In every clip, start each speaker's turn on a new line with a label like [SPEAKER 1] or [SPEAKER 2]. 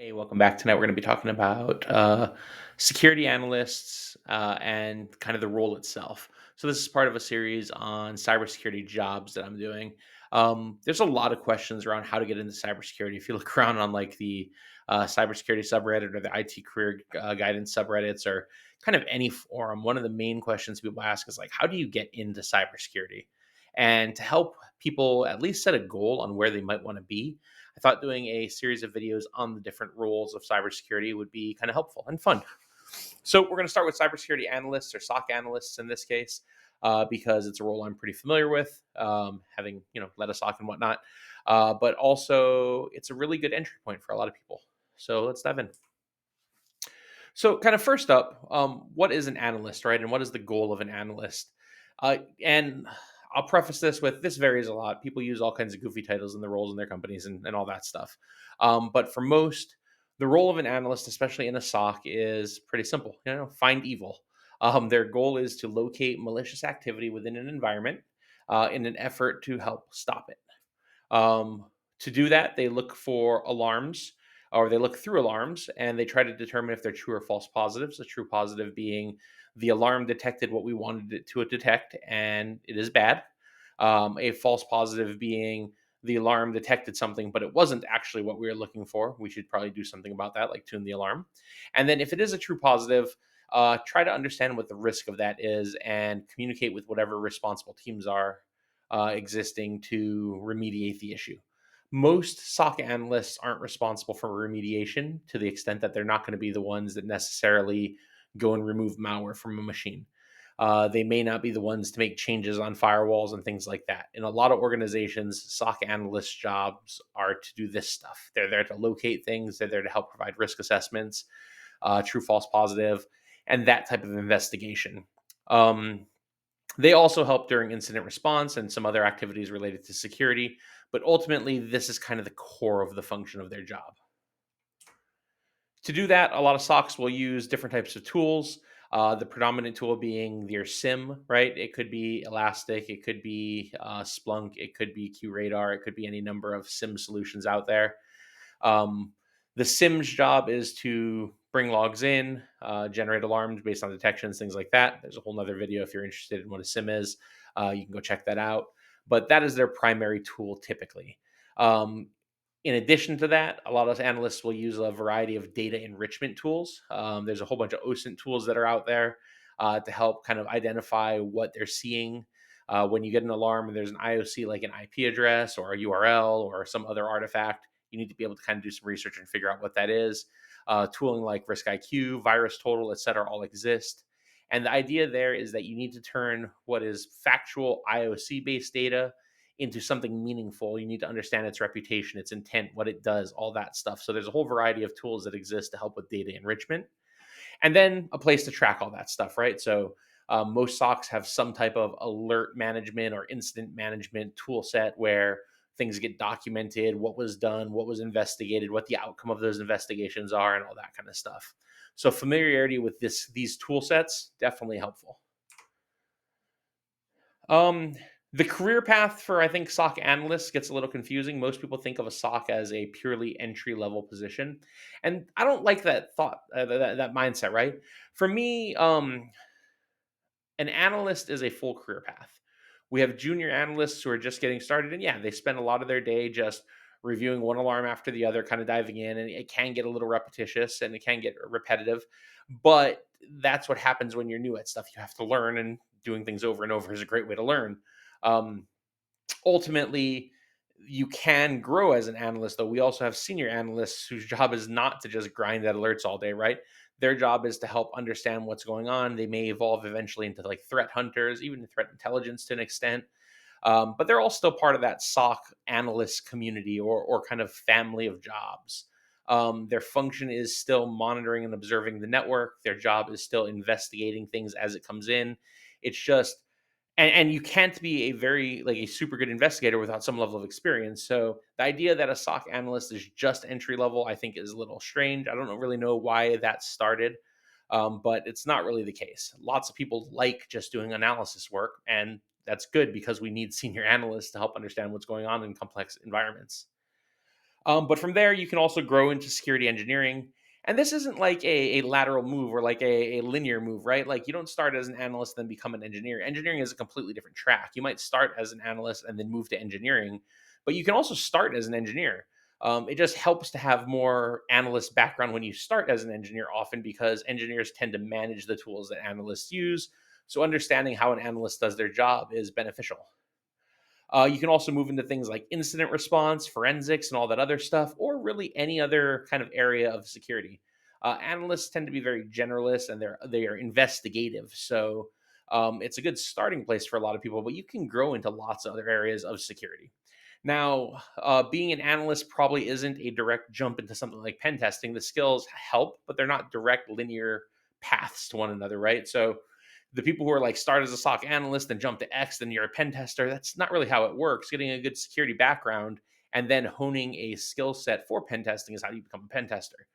[SPEAKER 1] Hey, welcome back. Tonight we're going to be talking about security analysts and kind of the role itself. So this is part of a series on cybersecurity jobs that I'm doing. There's a lot of questions around how to get into cybersecurity. If you look around on like the cybersecurity subreddit or the IT career guidance subreddits or kind of any forum, one of the main questions people ask is like, how do you get into cybersecurity? And to help people at least set a goal on where they might want to be, I thought doing a series of videos on the different roles of cybersecurity would be kind of helpful and fun. So we're going to start with cybersecurity analysts or SOC analysts in this case, because it's a role I'm pretty familiar with, having led a SOC and whatnot. But also, it's a really good entry point for a lot of people. So let's dive in. So, kind of first up, what is an analyst, right? And what is the goal of an analyst? And I'll preface this with this varies a lot. People use all kinds of goofy titles in their roles in their companies and all that stuff. But for most, the role of an analyst, especially in a SOC, is pretty simple. Find evil. Their goal is to locate malicious activity within an environment in an effort to help stop it. To do that, they look for alarms or they look through alarms and they try to determine if they're true or false positives. A true positive being the alarm detected what we wanted it to detect and it is bad. A false positive being the alarm detected something, but it wasn't actually what we were looking for. We should probably do something about that, like tune the alarm. And then if it is a true positive, try to understand what the risk of that is and communicate with whatever responsible teams are existing to remediate the issue. Most SOC analysts aren't responsible for remediation to the extent that they're not going to be the ones that necessarily go and remove malware from a machine. They may not be the ones to make changes on firewalls and things like that. In a lot of organizations, SOC analyst jobs are to do this stuff. They're there to locate things, they're there to help provide risk assessments, true, false, positive, and that type of investigation. Um, they also help during incident response and some other activities related to security, but ultimately, this is kind of the core of the function of their job. To do that, a lot of SOCs will use different types of tools. The predominant tool being their SIM, right? It could be Elastic, it could be Splunk, it could be QRadar, it could be any number of SIM solutions out there. Um, the SIM's job is to bring logs in, generate alarms based on detections, things like that. There's a whole nother video if you're interested in what a SIM is. You can go check that out. But that is their primary tool typically. Um, in addition to that, a lot of analysts will use a variety of data enrichment tools. There's a whole bunch of OSINT tools that are out there to help kind of identify what they're seeing. When you get an alarm and there's an IOC like an IP address or a URL or some other artifact, you need to be able to kind of do some research and figure out what that is. Tooling like Risk IQ, Virus Total, et cetera, all exist. And the idea there is that you need to turn what is factual IOC based data into something meaningful. You need to understand its reputation, its intent, what it does, all that stuff. So there's a whole variety of tools that exist to help with data enrichment. And then a place to track all that stuff, right? So most SOCs have some type of alert management or incident management tool set where things get documented, what was done, what was investigated, what the outcome of those investigations are, and all that kind of stuff. So familiarity with these tool sets definitely helpful. Um, the career path for I think SOC analysts gets a little confusing. Most people think of a SOC as a purely entry level position, and I don't like that thought, that mindset. Right? For me, an analyst is a full career path. We have junior analysts who are just getting started, and yeah, they spend a lot of their day just reviewing one alarm after the other, kind of diving in, and it can get a little repetitious and it can get repetitive. But that's what happens when you're new at stuff. You have to learn, and doing things over and over is a great way to learn. Um, Ultimately, you can grow as an analyst, though. We also have senior analysts whose job is not to just grind at alerts all day, right? Their job is to help understand what's going on. They may evolve eventually into like threat hunters, even threat intelligence to an extent. But they're all still part of that SOC analyst community or kind of family of jobs. Their function is still monitoring and observing the network. Their job is still investigating things as it comes in. It's just and you can't be a very like a super good investigator without some level of experience. So the idea that a SOC analyst is just entry level, I think, is a little strange. I don't really know why that started, but it's not really the case. Lots of people like just doing analysis work, and that's good because we need senior analysts to help understand what's going on in complex environments. But from there, you can also grow into security engineering. And this isn't like a lateral move or like a linear move, right? Like you don't start as an analyst, then become an engineer. Engineering is a completely different track. You might start as an analyst and then move to engineering, but you can also start as an engineer. It just helps to have more analyst background when you start as an engineer, often because engineers tend to manage the tools that analysts use. So understanding how an analyst does their job is beneficial. You can also move into things like incident response, forensics, and all that other stuff, or really any other kind of area of security. Analysts tend to be very generalist and they are investigative, so it's a good starting place for a lot of people. But you can grow into lots of other areas of security. Now, being an analyst probably isn't a direct jump into something like pen testing. The skills help, but they're not direct linear paths to one another, right? So the people who are like start as a SOC analyst and jump to X, then you're a pen tester. That's not really how it works. Getting a good security background and then honing a skill set for pen testing is how you become a pen tester.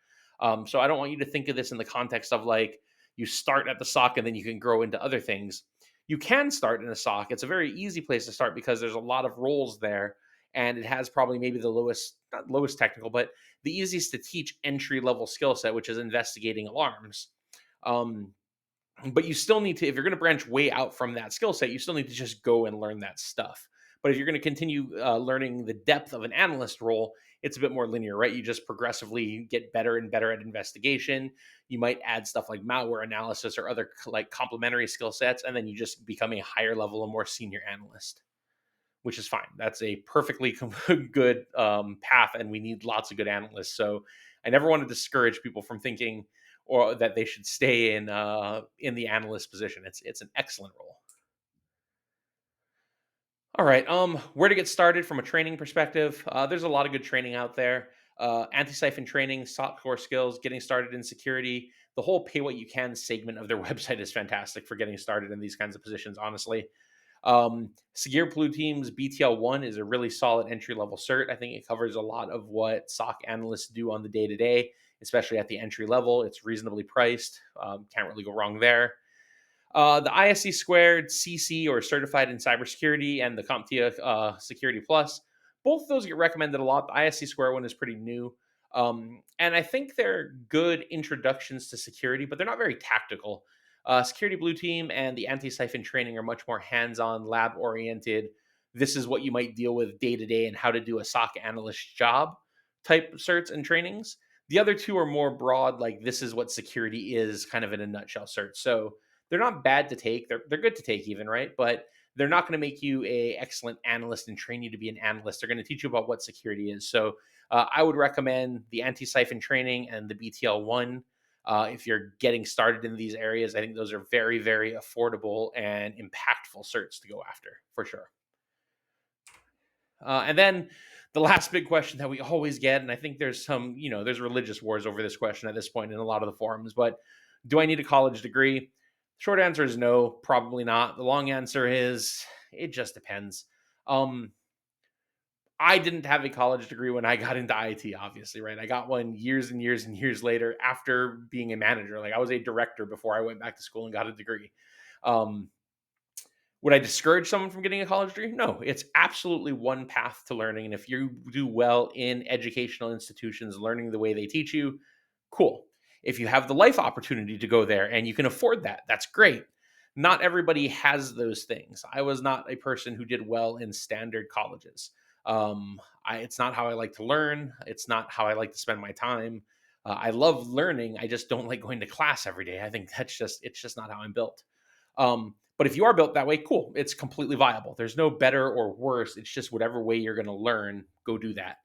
[SPEAKER 1] So I don't want you to think of this in the context of like you start at the SOC and then you can grow into other things. You can start in a SOC. It's a very easy place to start because there's a lot of roles there, and it has probably maybe the lowest, not lowest technical, but the easiest to teach entry level skill set, which is investigating alarms. Um, but you still need to, if you're going to branch way out from that skill set, you still need to just go and learn that stuff. But if you're going to continue learning the depth of an analyst role, it's a bit more linear, right? You just progressively get better and better at investigation. You might add stuff like malware analysis or other like complementary skill sets, and then you just become a higher level and more senior analyst, which is fine. That's a perfectly good path, and we need lots of good analysts. So I never want to discourage people from thinking or that they should stay in the analyst position. It's an excellent role. All right, where to get started from a training perspective? There's a lot of good training out there. Anti-siphon training, SOC core skills, getting started in security. The whole pay what you can segment of their website is fantastic for getting started in these kinds of positions. Honestly, Secure Blue Team's BTL1 is a really solid entry level cert. I think it covers a lot of what SOC analysts do on the day to day, especially at the entry level. It's reasonably priced. Can't really go wrong there. The ISC squared, CC, or certified in cybersecurity, and the CompTIA Security Plus, both of those get recommended a lot. The ISC square one is pretty new. And I think they're good introductions to security, but they're not very tactical. Security Blue Team and the anti siphon training are much more hands on, lab oriented. This is what you might deal with day to day and how to do a SOC analyst job type certs and trainings. The other two are more broad, like this is what security is, kind of in a nutshell cert. So they're not bad to take. They're good to take even, right? But they're not going to make you a excellent analyst and train you to be an analyst. They're going to teach you about what security is. So I would recommend the anti-siphon training and the BTL1 if you're getting started in these areas. I think those are very, very affordable and impactful certs to go after for sure. And then the last big question that we always get, and I think there's some, there's religious wars over this question at this point in a lot of the forums, but do I need a college degree? Short answer is no, probably not. The long answer is it just depends. Um, I didn't have a college degree when I got into IT, obviously, right? I got one years and years and years later after being a manager. Like I was a director before I went back to school and got a degree. Um, would I discourage someone from getting a college degree? No, it's absolutely one path to learning. And if you do well in educational institutions, learning the way they teach you, cool. If you have the life opportunity to go there and you can afford that, that's great. Not everybody has those things. I was not a person who did well in standard colleges. It's not how I like to learn. It's not how I like to spend my time. I love learning. I just don't like going to class every day. I think it's just not how I'm built. But if you are built that way, cool. It's completely viable. There's no better or worse. It's just whatever way you're going to learn, go do that.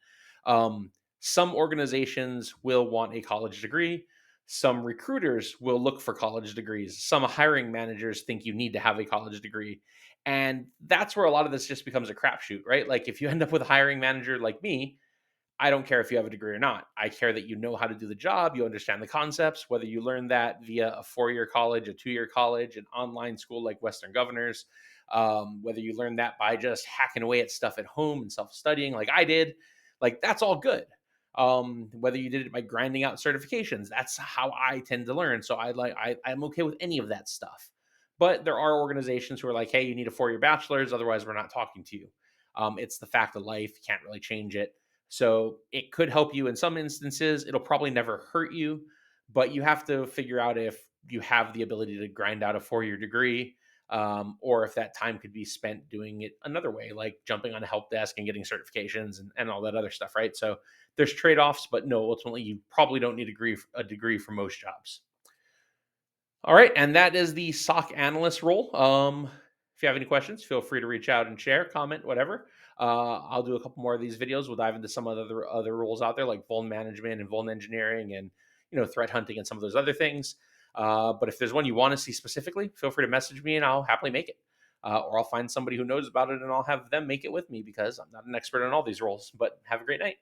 [SPEAKER 1] Some organizations will want a college degree. Some recruiters will look for college degrees. Some hiring managers think you need to have a college degree. And that's where a lot of this just becomes a crapshoot, right? Like if you end up with a hiring manager like me, I don't care if you have a degree or not. I care that you know how to do the job, you understand the concepts, whether you learn that via a 4-year college, a 2-year college, an online school like Western Governors, whether you learn that by just hacking away at stuff at home and self studying like I did, like that's all good. Whether you did it by grinding out certifications, that's how I tend to learn. So I'm okay with any of that stuff. But there are organizations who are like, hey, you need a 4-year bachelor's, otherwise we're not talking to you. It's the fact of life. You can't really change it. So it could help you in some instances. It'll probably never hurt you, but you have to figure out if you have the ability to grind out a 4 year degree, or if that time could be spent doing it another way, like jumping on a help desk and getting certifications and all that other stuff, right? So there's trade offs, but no, ultimately, you probably don't need a degree for most jobs. All right, and that is the SOC analyst role. If you have any questions, feel free to reach out and share, comment, whatever. I'll do a couple more of these videos. We'll dive into some other roles out there, like vuln management and vuln engineering, and threat hunting and some of those other things. But if there's one you want to see specifically, feel free to message me, and I'll happily make it. Or I'll find somebody who knows about it, and I'll have them make it with me because I'm not an expert on all these roles. But have a great night.